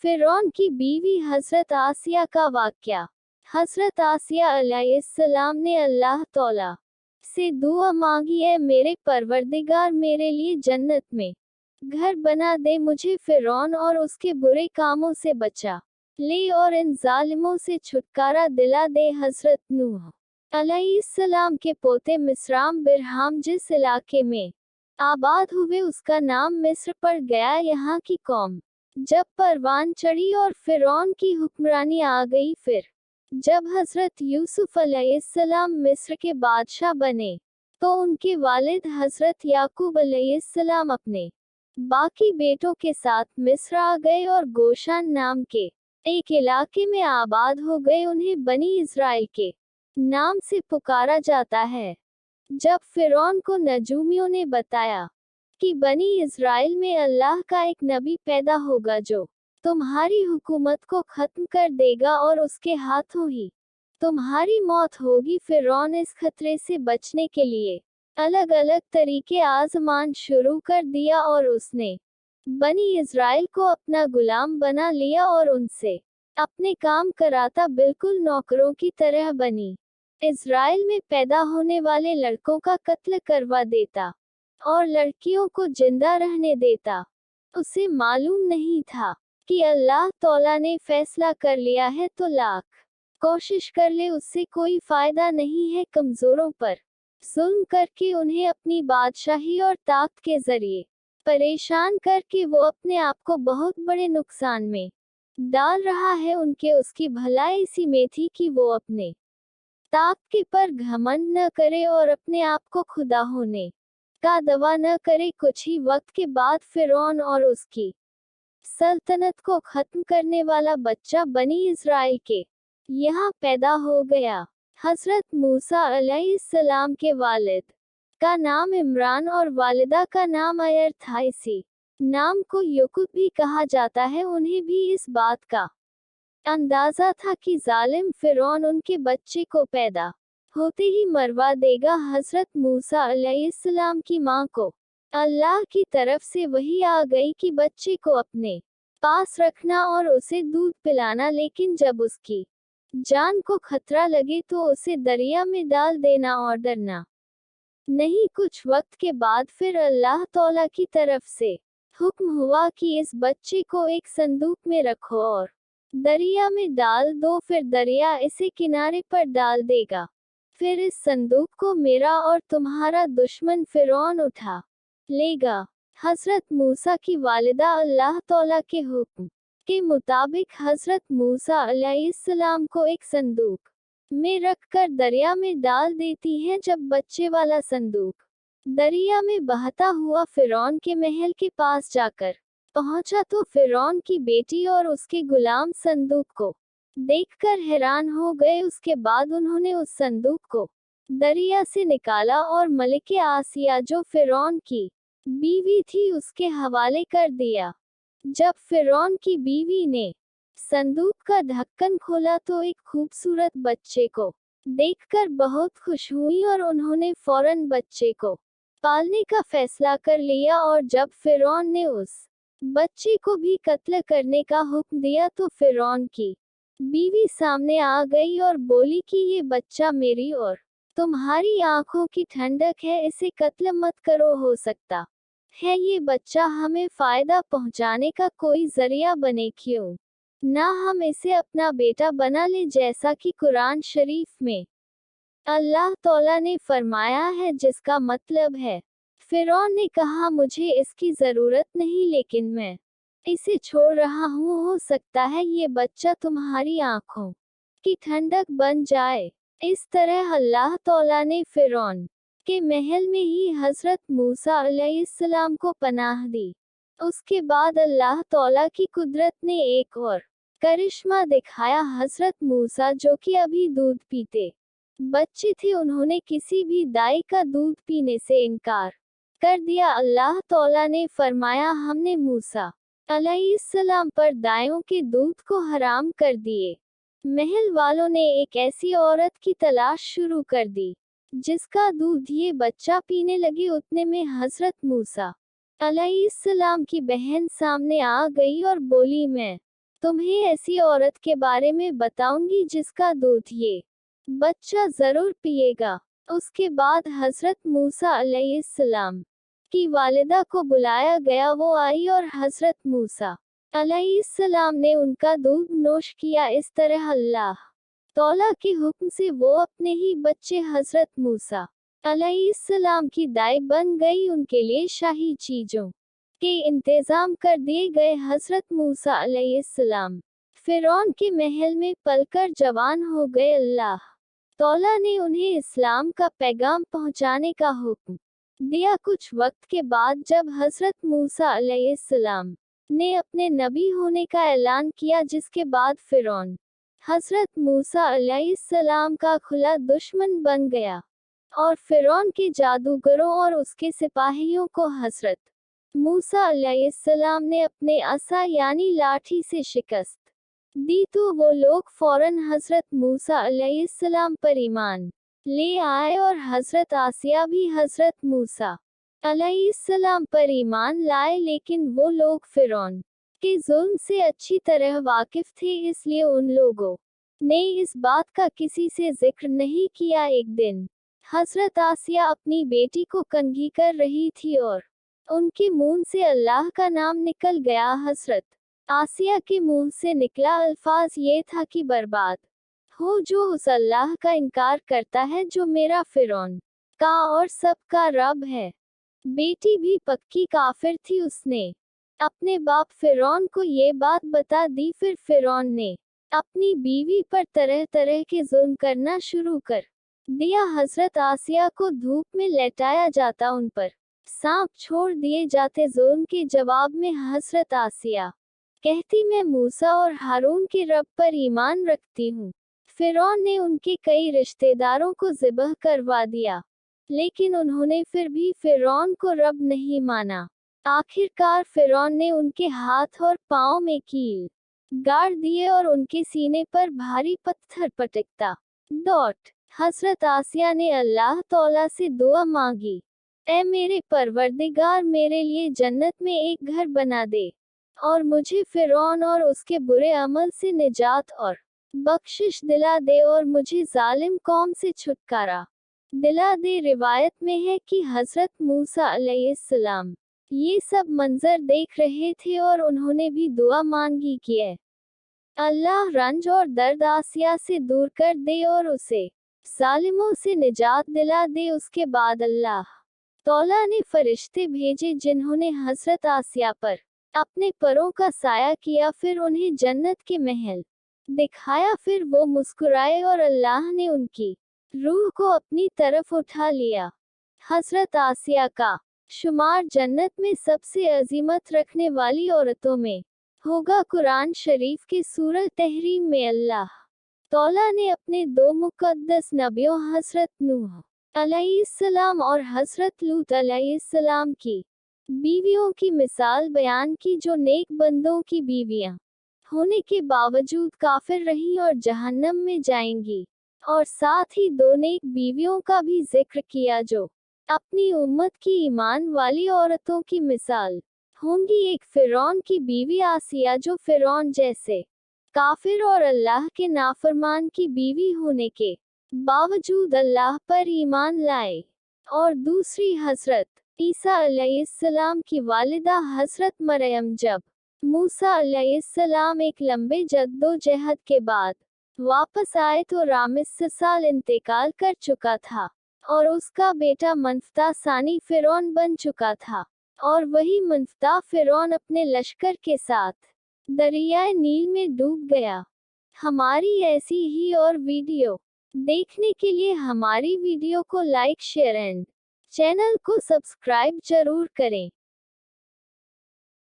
फिरौन की बीवी हजरत आसिया का वाक़या। हजरत आसिया अलैहिस्सलाम ने अल्लाह तौला से दुआ मांगी, है मेरे परवरदिगार मेरे लिए जन्नत में घर बना दे, मुझे फिरौन और उसके बुरे कामों से बचा ले और इन जालिमों से छुटकारा दिला दे। हजरत नूह अलैहिस्सलाम के पोते मिस्राम बिरहाम जिस इलाके में आबाद हुए उसका नाम मिस्र पड़ गया। यहाँ की कौम जब परवान चढ़ी और फिरौन की हुक्मरानी आ गई, फिर जब हजरत यूसुफ अलैहिस्सलाम मिस्र के बादशाह बने तो उनके वालिद हजरत याकूब अलैहिस्सलाम अपने बाकी बेटों के साथ मिस्र आ गए और गोशान नाम के एक इलाके में आबाद हो गए। उन्हें बनी इज़राइल के नाम से पुकारा जाता है। जब फिरौन को नजूमियों ने बताया कि बनी इज़राइल में अल्लाह का एक नबी पैदा होगा जो तुम्हारी हुकूमत को खत्म कर देगा और उसके हाथों ही तुम्हारी मौत होगी, फिरौन इस खतरे से बचने के लिए अलग अलग तरीके आजमान शुरू कर दिया और उसने बनी इज़राइल को अपना गुलाम बना लिया और उनसे अपने काम कराता, बिल्कुल नौकरों की तरह बनी इज़राइल में पैदा होने वाले लड़कों का कत्ल करवा देता और लड़कियों को जिंदा रहने देता। उसे मालूम नहीं था कि अल्लाह तौला ने फैसला कर लिया है तो लाख कोशिश कर ले उससे कोई फायदा नहीं है। कमजोरों पर जुल्म करके उन्हें अपनी बादशाही और ताकत के जरिए परेशान करके वो अपने आप को बहुत बड़े नुकसान में डाल रहा है। उनके उसकी भलाई इसी में थी कि वो अपने ताकत के पर घमंड न करे और अपने आप को खुदा होने का दावा न करे। कुछ ही वक्त के बाद फिरौन और उसकी सल्तनत को खत्म करने वाला बच्चा बनी इज़राइल के यहाँ पैदा हो गया। हजरत मूसा अलैहिस्सलाम के वालिद का नाम इमरान और वालिदा का नाम अयर था। इसी नाम को यकूब भी कहा जाता है। उन्हें भी इस बात का अंदाजा था कि जालिम फिरौन उनके बच्चे को पैदा होते ही मरवा देगा। हजरत मूसा अलैहिस्सलाम की मां को अल्लाह की तरफ से वही आ गई कि बच्चे को अपने पास रखना और उसे दूध पिलाना, लेकिन जब उसकी जान को खतरा लगे तो उसे दरिया में डाल देना और डरना नहीं। कुछ वक्त के बाद फिर अल्लाह तौला की तरफ से हुक्म हुआ कि इस बच्चे को एक संदूक में रखो और दरिया में डाल दो, फिर दरिया इसे किनारे पर डाल देगा। फिर इस संदूक को मेरा और तुम्हारा दुश्मन फिरौन उठा लेगा। हजरत मूसा की वालिदा अल्लाह तौला के हुक्म के मुताबिक हजरत मूसा अलैहिस्सलाम को एक संदूक में रखकर दरिया में डाल देती हैं। जब बच्चे वाला संदूक दरिया में बहता हुआ फिरौन के महल के पास जाकर पहुंचा तो फिरौन की बेटी और उसके गुलाम संदूक को देखकर हैरान हो गए। उसके बाद उन्होंने उस संदूक को दरिया से निकाला और मलिके आसिया जो फिरौन की बीवी थी उसके हवाले कर दिया। जब फिरौन की बीवी ने संदूक का ढक्कन खोला तो एक खूबसूरत बच्चे को देखकर बहुत खुश हुई और उन्होंने फौरन बच्चे को पालने का फैसला कर लिया। और जब फिरौन ने उस बच्चे को भी कत्ल करने का हुक्म दिया तो फिरौन की बीवी सामने आ गई और बोली कि ये बच्चा मेरी और तुम्हारी आंखों की ठंडक है, इसे कत्ल मत करो, हो सकता है ये बच्चा हमें फायदा पहुंचाने का कोई जरिया बने, क्यों ना हम इसे अपना बेटा बना ले, जैसा कि कुरान शरीफ में अल्लाह तौला ने फरमाया है, जिसका मतलब है फिरौन ने कहा मुझे इसकी जरूरत नहीं, लेकिन मैं इसे छोड़ रहा हूँ, हो सकता है ये बच्चा तुम्हारी आंखों की ठंडक बन जाए। इस तरह अल्लाह तौला ने फिरौन के महल में ही हजरत मूसा अलैहिस्सलाम को पनाह दी। उसके बाद अल्लाह तौला की कुदरत ने एक और करिश्मा दिखाया। हजरत मूसा जो कि अभी दूध पीते बच्चे थे, उन्होंने किसी भी दाई का दूध पीने से इनकार कर दिया। अल्लाह तौला ने फरमाया हमने मूसा अलैहिस्सलाम पर दाइयों के दूध को हराम कर दिए। महल वालों ने एक ऐसी औरत की तलाश शुरू कर दी जिसका दूध ये बच्चा पीने लगे। उतने में हजरत मूसा अलैहिस्सलाम की बहन सामने आ गई और बोली मैं तुम्हें ऐसी औरत के बारे में बताऊंगी जिसका दूध ये बच्चा जरूर पिएगा। उसके बाद हजरत मूसा अलैहिस्सलाम की वालिदा को बुलाया गया। वो आई और हजरत मूसा अलैहिस्सलाम ने उनका दूध नोश किया। इस तरह अल्लाह तौला के हुक्म से वो अपने ही बच्चे हजरत मूसा अलैहिस्सलाम की दाई बन गई। उनके लिए शाही चीजों के इंतजाम कर दिए गए। हजरत मूसा अलैहिस्सलाम फिरौन के महल में पलकर जवान हो गए। अल्लाह तौला ने उन्हें इस्लाम का पैगाम पहुंचाने का हुक्म दिया। कुछ वक्त के बाद जब हजरत मूसा अलैहिस्सलाम ने अपने नबी होने का ऐलान किया, जिसके बाद फिरौन हजरत मूसा अलैहिस्सलाम का खुला दुश्मन बन गया और फिरौन के जादूगरों और उसके सिपाहियों को हजरत मूसा अलैहिस्सलाम ने अपने असा यानी लाठी से शिकस्त दी, तो वो लोग फौरन हजरत मूसा अलैहिस्सलाम पर ईमान ले आए और हजरत आसिया भी हजरत मूसा अलैहिस्सलाम पर ईमान लाए। लेकिन वो लोग फिरौन के जुल्म से अच्छी तरह वाकिफ थे, इसलिए उन लोगों ने इस बात का किसी से जिक्र नहीं किया। एक दिन हजरत आसिया अपनी बेटी को कंघी कर रही थी और उनके मुंह से अल्लाह का नाम निकल गया। हजरत आसिया के मुंह से निकला अल्फाज ये था कि बर्बाद हो जो उस अल्लाह का इनकार करता है जो मेरा फिरौन का और सब का रब है। बेटी भी पक्की काफिर थी। उसने अपने बाप फिरौन को ये बात बता दी। फिर फिरौन ने अपनी बीवी पर तरह तरह के जुल्म करना शुरू कर दिया। हजरत आसिया को धूप में लेटाया जाता, उन पर सांप छोड़ दिए जाते। जुल्म के जवाब में हजरत आसिया कहती, मैं मूसा और हारून के रब पर ईमान रखती हूँ। फिरौन ने उनके कई रिश्तेदारों को ज़िबह करवा दिया, लेकिन उन्होंने फिर भी फिरौन को रब नहीं माना। आखिरकार फिरौन ने उनके हाथ और पांव में कील गाड़ दिए और उनके सीने पर भारी पत्थर पटकता डॉट। हजरत आसिया ने अल्लाह तौला से दुआ मांगी, ऐ मेरे परवरदिगार, मेरे लिए जन्नत में एक घर बना दे और मुझे फिरौन और उसके बुरे अमल से निजात और बख्शिश दिला दे और मुझे जालिम कौम से छुटकारा दिला दे। रिवायत में है कि हजरत मूसा अलैहिस्सलाम ये सब मंजर देख रहे थे और उन्होंने भी दुआ मांगी कि अल्लाह रंज और दर्द आसिया से दूर कर दे और उसे जालिमों से निजात दिला दे। उसके बाद अल्लाह तौला ने फरिश्ते भेजे जिन्होंने हजरत आसिया पर अपने परों का साया किया, फिर उन्हें जन्नत के महल दिखाया। फिर वो मुस्कुराए और अल्लाह ने उनकी रूह को अपनी तरफ उठा लिया। हजरत आसिया का शुमार जन्नत में सबसे अजीमत रखने वाली औरतों में होगा। कुरान शरीफ की सूरह तहरीम में अल्लाह तौला ने अपने दो मुकद्दस नबियों हजरत नूह अलैहिस्सलाम और हजरत लूत अलैहिस्सलाम की बीवियों की मिसाल बयान की, जो नेक बंदों की बीवियां होने के बावजूद काफिर रहीं और जहन्नम में जाएंगी। और साथ ही दो नेक बीवियों का भी जिक्र किया जो अपनी उम्मत की ईमान वाली औरतों की मिसाल होंगी। एक फिरौन की बीवी आसिया, जो फिरौन जैसे काफिर और अल्लाह के नाफरमान की बीवी होने के बावजूद अल्लाह पर ईमान लाए। और दूसरी हजरत ईसा अलैहिस्सलाम की वालिदा हजरत मरियम, जब मूसा अलैहिस्सलाम एक लंबे जद्दोजहद के बाद वापस आए तो रामिस साल इंतकाल कर चुका था और उसका बेटा मनफ्ता सानी फिरौन बन चुका था। और वही मनफ्ता फिरौन अपने लश्कर के साथ दरियाए नील में डूब गया। हमारी ऐसी ही और वीडियो देखने के लिए हमारी वीडियो को लाइक, शेयर एंड चैनल को सब्सक्राइब जरूर करें।